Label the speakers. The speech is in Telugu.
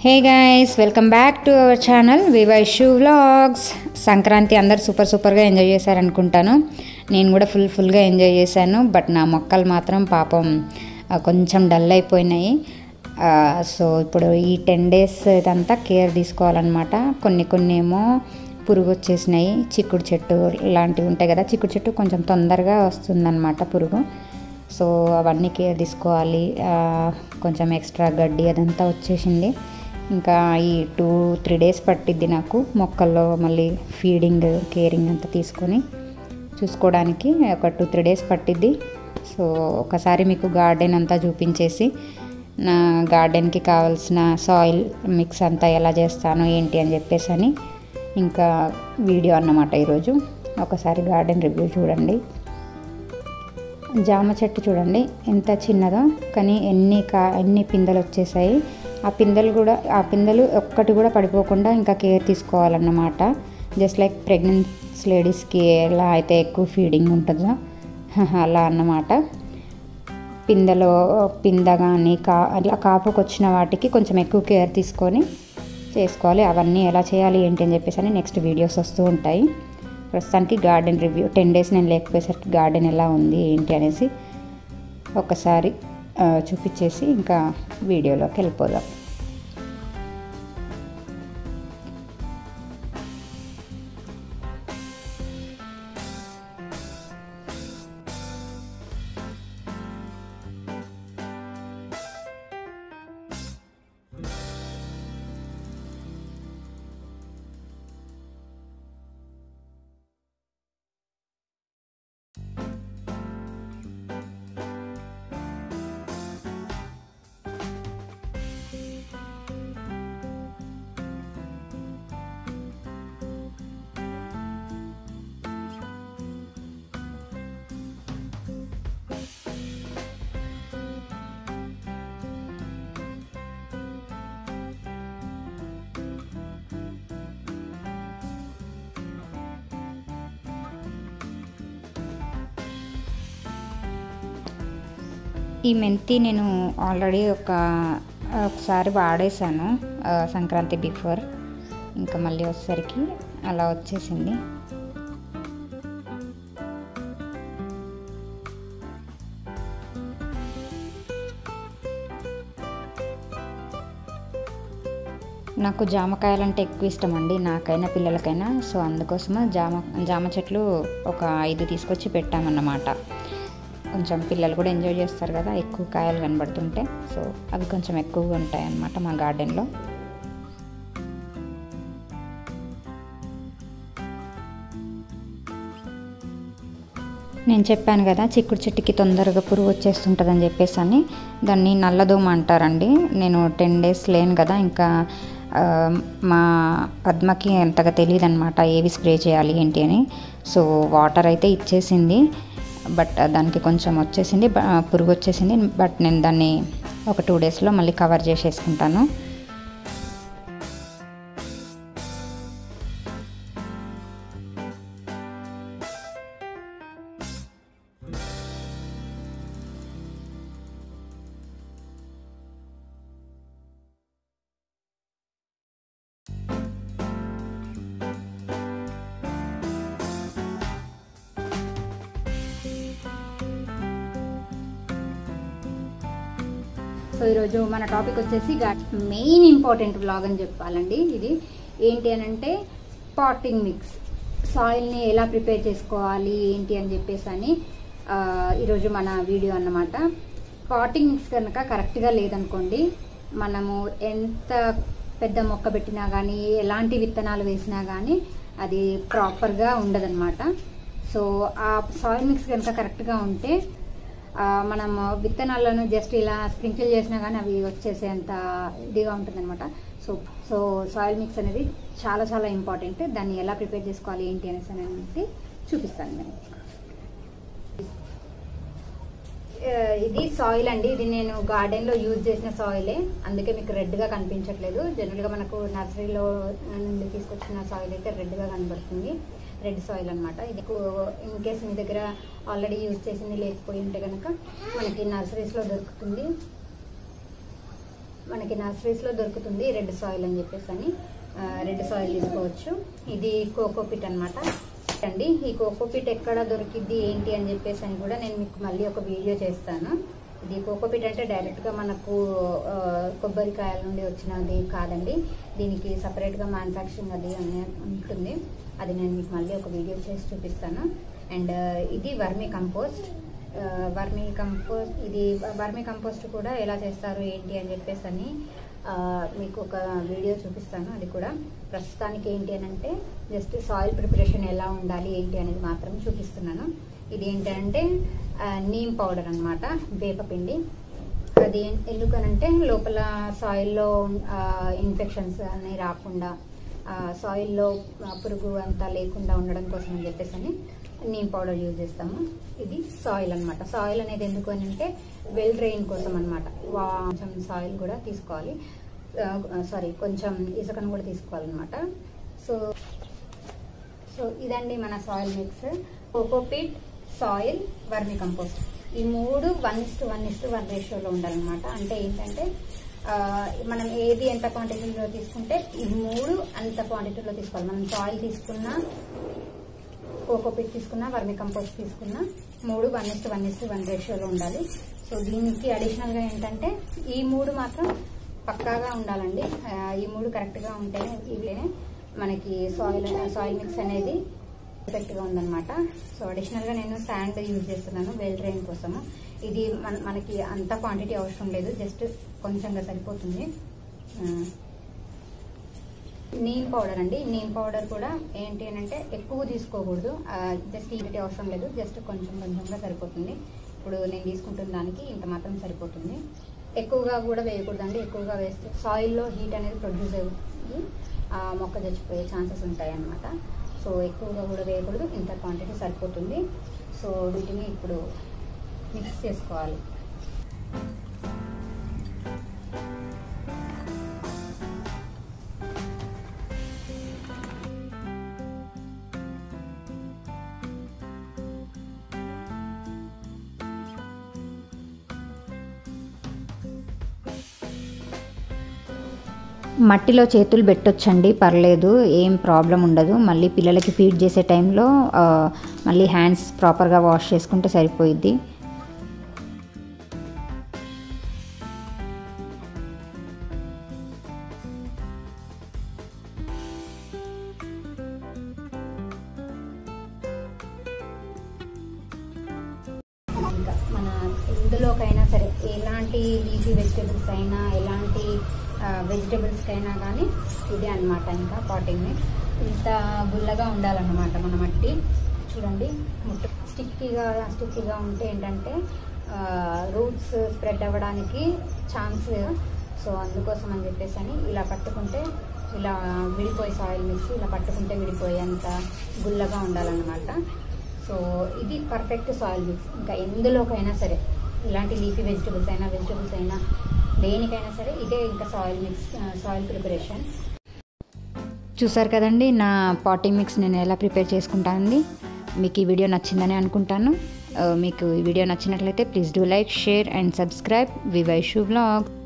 Speaker 1: Hey guys, welcome back to our channel Vivaishu vlogs. Sankranti అందరు సూపర్గా ఎంజాయ్ చేశారనుకుంటాను. నేను కూడా ఫుల్గా ఎంజాయ్ చేశాను. బట్ నా మొక్కలు మాత్రం పాపం కొంచెం డల్ అయిపోయినాయి. సో ఇప్పుడు ఈ 10 days ఇదంతా కేర్ తీసుకోవాలన్నమాట. కొన్ని ఏమో పురుగు వచ్చేసినాయి. చిక్కుడు చెట్టు లాంటివి ఉంటాయి కదా, చిక్కుడు చెట్టు కొంచెం తొందరగా వస్తుందన్నమాట పురుగు. సో అవన్నీ కేర్ తీసుకోవాలి. కొంచెం ఎక్స్ట్రా గడ్డి అదంతా వచ్చేసింది. ఇంకా ఈ 2-3 days పట్టిద్ది నాకు మొక్కల్లో మళ్ళీ ఫీడింగ్ కేరింగ్ అంతా తీసుకొని చూసుకోవడానికి. ఒక 2-3 days పట్టిద్ది. సో ఒకసారి మీకు గార్డెన్ అంతా చూపించేసి నా గార్డెన్కి కావాల్సిన సాయిల్ మిక్స్ అంతా ఎలా చేస్తాను ఏంటి అని చెప్పేసి అని ఇంకా వీడియో అన్నమాట ఈరోజు. ఒకసారి గార్డెన్ రివ్యూ చూడండి. జామ చెట్టు చూడండి ఎంత చిన్నదో, కానీ ఎన్ని పిందెలు వచ్చేసాయి. ఆ పిందెలు ఒక్కటి కూడా పడిపోకుండా ఇంకా కేర్ తీసుకోవాలన్నమాట. జస్ట్ లైక్ ప్రెగ్నెన్సీ లేడీస్కి ఎలా అయితే ఎక్కువ ఫీడింగ్ ఉంటుందో అలా అన్నమాట. పింద కానీ అట్లా కాపుకి వచ్చిన వాటికి కొంచెం ఎక్కువ కేర్ తీసుకొని చేసుకోవాలి. అవన్నీ ఎలా చేయాలి ఏంటి అని చెప్పేసి అని నెక్స్ట్ వీడియోస్ వస్తూ ఉంటాయి. ప్రస్తుతానికి గార్డెన్ రివ్యూ 10 days నేను లేకపోయేసరికి గార్డెన్ ఎలా ఉంది ఏంటి అనేసి ఒకసారి చూపించేసి ఇంకా వీడియోలోకి వెళ్ళిపోదాం. ఈ మెంతి నేను ఆల్రెడీ ఒకసారి వాడేసాను సంక్రాంతి బిఫోర్. ఇంకా మళ్ళీ వచ్చేసరికి అలా వచ్చేసింది. నాకు జామకాయలంటే ఎక్కువ ఇష్టం అండి, నాకైనా పిల్లలకైనా. సో అందుకోసము జామ చెట్లు ఒక 5 తీసుకొచ్చి పెట్టామన్నమాట. కొంచెం పిల్లలు కూడా ఎంజాయ్ చేస్తారు కదా ఎక్కువ కాయలు కనబడుతుంటే. సో అవి కొంచెం ఎక్కువగా ఉంటాయి అన్నమాట మా గార్డెన్లో. నేను చెప్పాను కదా చిక్కుడు చెట్టుకి తొందరగా పురుగు వచ్చేస్తుంటుందని చెప్పేసి అని. దాన్ని నల్లదోమ అంటారండి. నేను 10 days లేను కదా, ఇంకా మా పద్మకి అంతగా తెలియదు అనమాట ఏవి స్ప్రే చేయాలి ఏంటి అని. సో వాటర్ అయితే ఇచ్చేసింది, బట్ దానికి కొంచెం వచ్చేసింది, పురుగు వచ్చేసింది. బట్ నేను దాన్ని ఒక 2 daysలో మళ్ళీ కవర్ చేసేసుకుంటాను. సో ఈరోజు మన టాపిక్ వచ్చేసి మెయిన్ ఇంపార్టెంట్ వ్లాగ్ అని చెప్పాలండి. ఇది ఏంటి అని అంటే పాటింగ్ మిక్స్, సాయిల్ని ఎలా ప్రిపేర్ చేసుకోవాలి ఏంటి అని చెప్పేసి అని ఈరోజు మన వీడియో అన్నమాట. పాటింగ్ మిక్స్ కనుక కరెక్ట్గా లేదనుకోండి, మనము ఎంత పెద్ద మొక్క పెట్టినా కానీ ఎలాంటి విత్తనాలు వేసినా కానీ అది ప్రాపర్గా ఉండదన్నమాట. సో ఆ సాయిల్ మిక్స్ కనుక కరెక్ట్గా ఉంటే మనం విత్తనాలను జస్ట్ ఇలా స్ప్రింకిల్ చేసినా కానీ అవి వచ్చేసేంత ఇదిగా ఉంటుందన్నమాట. సో సాయిల్ మిక్స్ అనేది చాలా ఇంపార్టెంట్. దాన్ని ఎలా ప్రిపేర్ చేసుకోవాలి ఏంటి అనేసి చూపిస్తాను నేను. ఇది సాయిల్ అండి. ఇది నేను గార్డెన్లో యూజ్ చేసిన సాయిలే, అందుకే మీకు రెడ్గా కనిపించట్లేదు. జనరల్గా మనకు నర్సరీలో నుండి తీసుకొచ్చిన సాయిల్ అయితే రెడ్గా కనబడుతుంది. రెడ్ సాయిల్ అనమాట. ఇది ఇన్ కేస్ మీ దగ్గర ఆల్రెడీ యూజ్ చేసింది లేకపోయి ఉంటే కనుక మనకి నర్సరీస్లో దొరుకుతుంది. మనకి నర్సరీస్లో దొరుకుతుంది రెడ్ సాయిల్ అని చెప్పేసి అని. రెడ్ సాయిల్ తీసుకోవచ్చు. ఇది కోకోపిట్ అనమాట అండి. ఈ కోకోపిట్ ఎక్కడ దొరికిద్ది ఏంటి అని చెప్పేసి అని కూడా నేను మీకు మళ్ళీ ఒక వీడియో చేస్తాను. ఇది కోకోపిట్ అంటే డైరెక్ట్గా మనకు కొబ్బరికాయల నుండి వచ్చినది కాదండి. దీనికి సపరేట్గా మ్యానుఫ్యాక్చరింగ్ అది ఉంటుంది. అది నేను మీకు మళ్ళీ ఒక వీడియో చేసి చూపిస్తాను. అండ్ ఇది వర్మీ కంపోస్ట్. ఇది వర్మీ కంపోస్ట్ కూడా ఎలా చేస్తారు ఏంటి అని చెప్పేసి అని మీకు ఒక వీడియో చూపిస్తాను. అది కూడా ప్రస్తుతానికి ఏంటి అని అంటే జస్ట్ సాయిల్ ప్రిపరేషన్ ఎలా ఉండాలి ఏంటి అనేది మాత్రం చూపిస్తున్నాను. ఇది ఏంటంటే నీమ్ పౌడర్ అనమాట, వేపపిండి. అది ఎందుకనంటే లోపల సాయిల్లో ఇన్ఫెక్షన్స్ అన్నీ రాకుండా, సాయిల్లో పురుగు అంతా లేకుండా ఉండడం కోసం అని చెప్పేసి అని నీమ్ పౌడర్ యూజ్ చేస్తాము. ఇది సాయిల్ అనమాట. సాయిల్ అనేది ఎందుకు అని అంటే వెల్ డ్రైన్ కోసం అనమాట. కొంచెం సాయిల్ కూడా తీసుకోవాలి, కొంచెం ఇసుకను కూడా తీసుకోవాలన్నమాట. సో ఇదండి మన soil mix. Cocopeat, soil, vermi compost ఈ 3 1:1:1 రేషియోలో ఉండాలన్నమాట. అంటే ఏంటంటే మనం ఏది ఎంత క్వాంటిటీలో తీసుకుంటే ఈ 3 అంత క్వాంటిటీలో తీసుకోవాలి. మనం సాయిల్ తీసుకున్నా, కోకోపిట్ తీసుకున్నా, వర్మీ కంపోస్ట్ తీసుకున్నా 3 1:1:1 రేషియోలో ఉండాలి. సో దీనికి అడిషనల్గా ఏంటంటే ఈ 3 మాత్రం పక్కాగా ఉండాలండి. ఈ 3 కరెక్ట్గా ఉంటేనే ఇవినే మనకి సాయిల్ మిక్స్ అనేది పర్ఫెక్ట్గా ఉందన్నమాట. సో అడిషనల్గా నేను శాండ్ యూజ్ చేస్తున్నాను వెల్ డ్రైన్ కోసము. ఇది మనకి అంత క్వాంటిటీ అవసరం లేదు, జస్ట్ కొంచెంగా సరిపోతుంది. నీమ్ పౌడర్ అండి. నీమ్ పౌడర్ కూడా ఏంటి అని అంటే ఎక్కువ తీసుకోకూడదు, జస్ట్ ఇంటి అవసరం లేదు, జస్ట్ కొంచెంగా సరిపోతుంది. ఇప్పుడు నేను తీసుకుంటున్న దానికి ఇంత మాత్రం సరిపోతుంది. ఎక్కువగా కూడా వేయకూడదండి. ఎక్కువగా వేస్తే సాయిల్లో హీట్ అనేది ప్రొడ్యూస్ అయ్యి మొక్క చచ్చిపోయే ఛాన్సెస్ ఉంటాయి అన్నమాట. సో ఎక్కువగా కూడా వేయకూడదు, ఇంత క్వాంటిటీ సరిపోతుంది. సో వీటిని ఇప్పుడు మిక్స్ చేసుకోవాలి.
Speaker 2: మట్టిలో చేతులు పెట్టొచ్చండి, పర్లేదు, ఏం ప్రాబ్లం ఉండదు. మళ్ళీ పిల్లలకి ఫీడ్ చేసే టైంలో మళ్ళీ హ్యాండ్స్ ప్రాపర్గా వాష్ చేసుకుంటే సరిపోయిద్ది.
Speaker 1: ఇంకా మన ఇందులోకైనా సరే ఎలాంటి లీఫీ వెజిటేబుల్స్ అయినా, ఎలాంటి వెజిటేబుల్స్కైనా కానీ ఇదే అనమాట. ఇంకా పాటింగ్ ఇంత గుల్లగా ఉండాలన్నమాట మన మట్టి. చూడండి, స్టిక్కీగా ఉంటే ఏంటంటే రూట్స్ స్ప్రెడ్ అవ్వడానికి ఛాన్స్. సో అందుకోసం అని చెప్పేసి అని ఇలా పట్టుకుంటే, ఇలా విడిపోయి సాయిల్ మిక్స్ ఇలా పట్టుకుంటే విడిపోయేంత గుల్లగా ఉండాలన్నమాట. సో ఇది పర్ఫెక్ట్ సాయిల్ మిక్స్. ఇంకా ఎందులోకైనా సరే, ఇలాంటి లీఫీ వెజిటేబుల్స్ అయినా దేనికైనా సరే ఇదే ఇంకా సాయిల్ మిక్స్, సాయిల్ ప్రిపరేషన్.
Speaker 2: చూసారు కదండి నా పాటింగ్ మిక్స్ నేను ఎలా ప్రిపేర్ చేసుకుంటానండి. మీకు ఈ వీడియో నచ్చిందని అనుకుంటాను. మీకు ఈ వీడియో నచ్చినట్లయితే please do like, share and subscribe Vivaishu vlogs.